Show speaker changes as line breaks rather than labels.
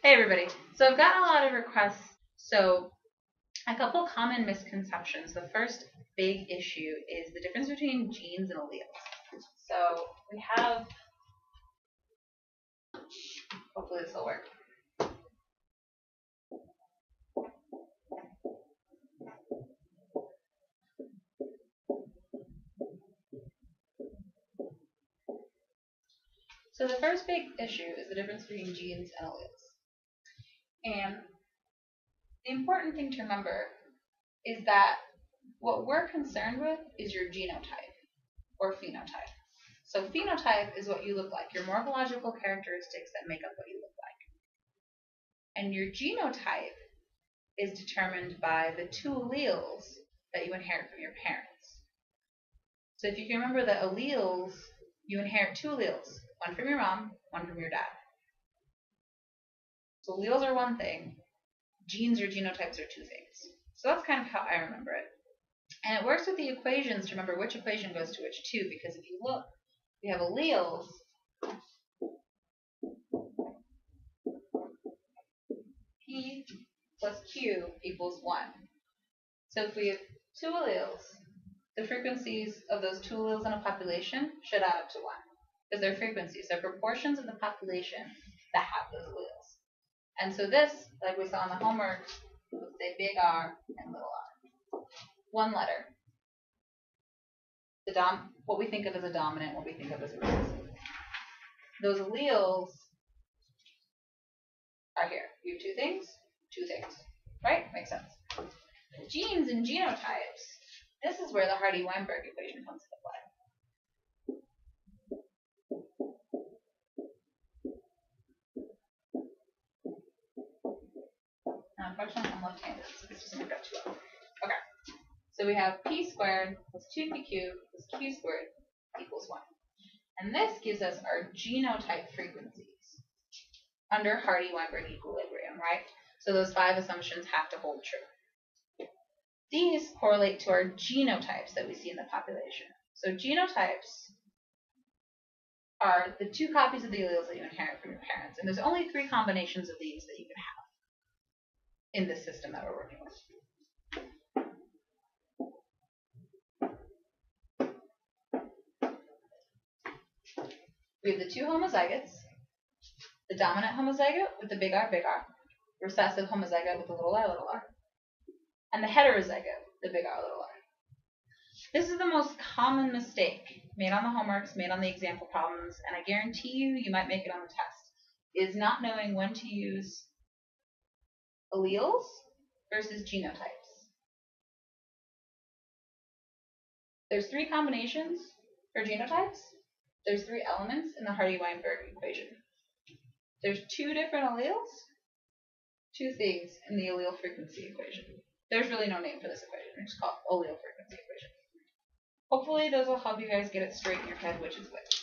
Hey everybody. So I've gotten a lot of requests. So a couple common misconceptions. The first big issue is the difference between genes and alleles. So we have, hopefully this will work. So the first big issue is the difference between genes and alleles. And the important thing to remember is that what we're concerned with is your genotype or phenotype. So phenotype is what you look like, your morphological characteristics that make up what you look like. And your genotype is determined by the two alleles that you inherit from your parents. So if you can remember the alleles, you inherit two alleles, one from your mom, one from your dad. So alleles are one thing, genes or genotypes are two things. So that's kind of how I remember it. And it works with the equations to remember which equation goes to which too, because if you look, we have alleles P plus Q equals 1. So if we have two alleles, the frequencies of those two alleles in a population should add up to 1. Because they're frequencies, they're proportions of the population that have those alleles. And so this, like we saw in the homework, let's say big R and little r. One letter. What we think of as a dominant, what we think of as a recessive. Those alleles are here. You have two things, right? Makes sense. Genes and genotypes, this is where the Hardy-Weinberg equation comes into play. Now, unfortunately, I'm left-handed, so this doesn't work out too well. Okay, so we have p squared plus 2pq plus q squared equals 1. And this gives us our genotype frequencies under Hardy-Weinberg equilibrium, right? So those 5 assumptions have to hold true. These correlate to our genotypes that we see in the population. So genotypes are the 2 copies of the alleles that you inherit from your parents. And there's only 3 combinations of these that you can have in this system that we're working with. We have the 2 homozygotes, the dominant homozygote with the big R, recessive homozygote with the little r, and the heterozygote, the big R, little r. This is the most common mistake made on the homeworks, made on the example problems, and I guarantee you might make it on the test, is not knowing when to use alleles versus genotypes. There's 3 combinations for genotypes. There's 3 elements in the Hardy-Weinberg equation. There's 2 different alleles, 2 things in the allele frequency equation. There's really no name for this equation. It's called allele frequency equation. Hopefully those will help you guys get it straight in your head which is which.